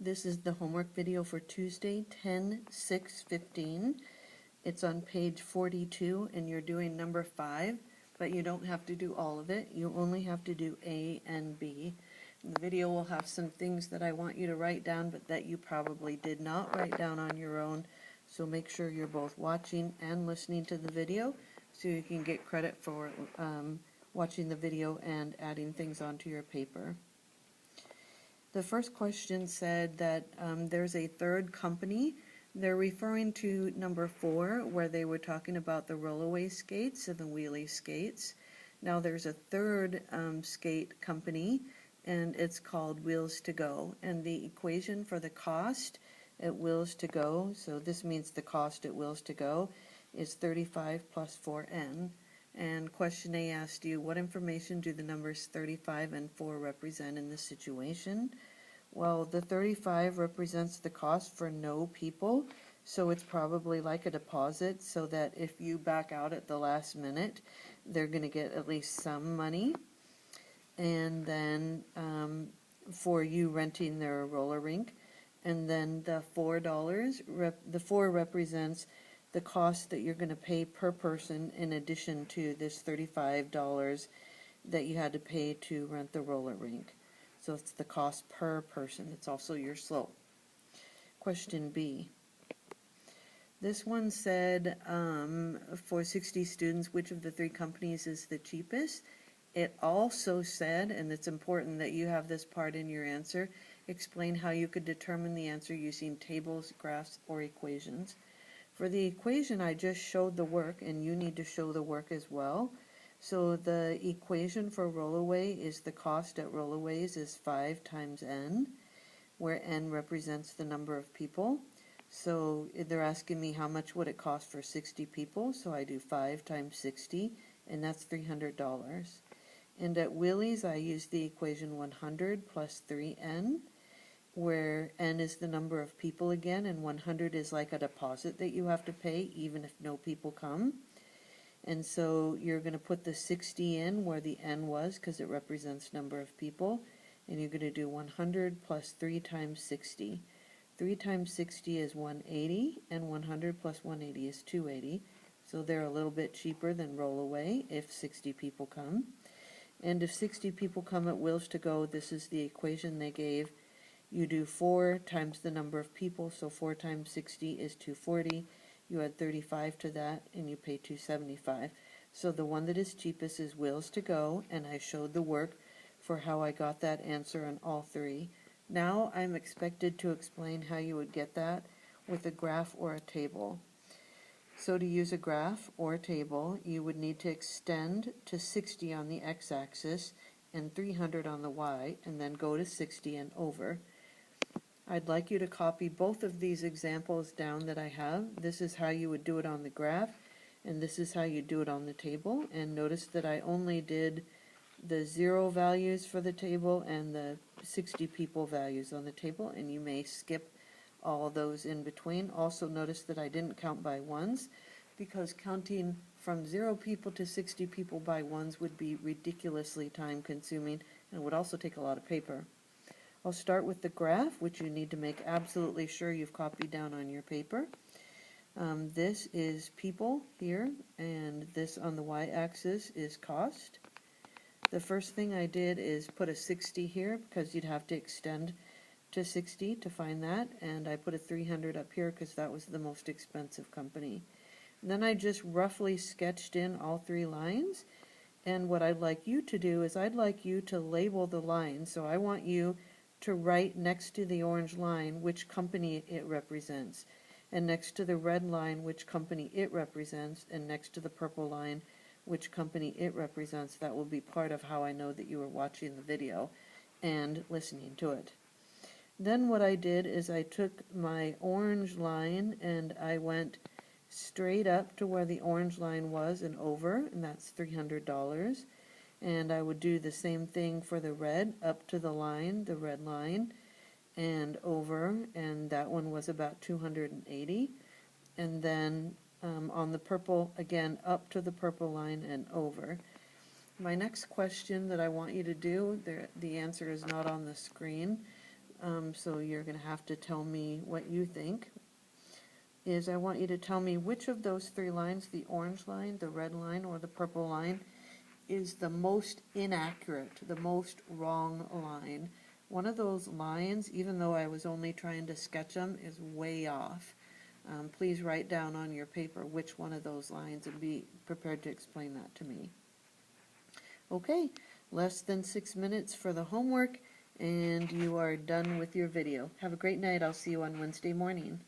This is the homework video for Tuesday, 10/6/15. It's on page 42 and you're doing number 5, but you don't have to do all of it. You only have to do A and B. The video will have some things that I want you to write down, but that you probably did not write down on your own. So make sure you're both watching and listening to the video so you can get credit for watching the video and adding things onto your paper. The first question said that there's a third company. They're referring to number 4, where they were talking about the rollaway skates and the wheelie skates. Now there's a third skate company, and it's called Wheels to Go. And the equation for the cost at Wheels to Go, so this means the cost at Wheels to Go, is 35 plus 4n. And question A asked you, what information do the numbers 35 and 4 represent in this situation? Well, the 35 represents the cost for no people, so it's probably like a deposit, so that if you back out at the last minute, they're going to get at least some money. And then for you renting their roller rink. And then the $4, the 4 represents the cost that you're going to pay per person in addition to this $35 that you had to pay to rent the roller rink. So it's the cost per person. It's also your slope. Question B. This one said for 60 students, which of the 3 companies is the cheapest? It also said, and it's important that you have this part in your answer, explain how you could determine the answer using tables, graphs, or equations. For the equation, I just showed the work, and you need to show the work as well. So the equation for rollaway is the cost at rollaways is 5 times n, where n represents the number of people. So they're asking me how much would it cost for 60 people, so I do 5 times 60, and that's $300. And at wheelies, I use the equation 100 plus 3n, where n is the number of people again, and 100 is like a deposit that you have to pay even if no people come. And so you're going to put the 60 in where the n was because it represents number of people. And you're going to do 100 plus 3 times 60. 3 times 60 is 180, and 100 plus 180 is 280. So they're a little bit cheaper than rollaway if 60 people come. And if 60 people come at Wheels to Go, this is the equation they gave. You do 4 times the number of people, so 4 times 60 is 240. You add 35 to that, and you pay $275. So the one that is cheapest is Wheels to Go, and I showed the work for how I got that answer on all 3. Now I'm expected to explain how you would get that with a graph or a table. So to use a graph or a table, you would need to extend to 60 on the x-axis and 300 on the y, and then go to 60 and over. I'd like you to copy both of these examples down that I have. This is how you would do it on the graph, and this is how you do it on the table. And notice that I only did the 0 values for the table and the 60 people values on the table, and you may skip all those in between. Also notice that I didn't count by ones, because counting from 0 people to 60 people by ones would be ridiculously time consuming and would also take a lot of paper. I'll start with the graph, which you need to make absolutely sure you've copied down on your paper. This is people here, and this on the y-axis is cost. The first thing I did is put a 60 here, because you'd have to extend to 60 to find that, and I put a 300 up here because that was the most expensive company. And then I just roughly sketched in all 3 lines, and what I'd like you to do is I'd like you to label the lines. So I want you to write next to the orange line which company it represents, and next to the red line which company it represents, and next to the purple line which company it represents. That will be part of how I know that you were watching the video and listening to it. Then what I did is I took my orange line and I went straight up to where the orange line was and over, and that's $300. And I would do the same thing for the red, up to the line, the red line, and over, and that one was about 280. And then on the purple, again, up to the purple line and over. My next question that I want you to do, the answer is not on the screen, so you're going to have to tell me what you think, is I want you to tell me which of those three lines, the orange line, the red line, or the purple line, is the most inaccurate, the most wrong line. One of those lines, even though I was only trying to sketch them, is way off. Please write down on your paper which one of those lines and be prepared to explain that to me. Okay, less than 6 minutes for the homework, and you are done with your video. Have a great night. I'll see you on Wednesday morning.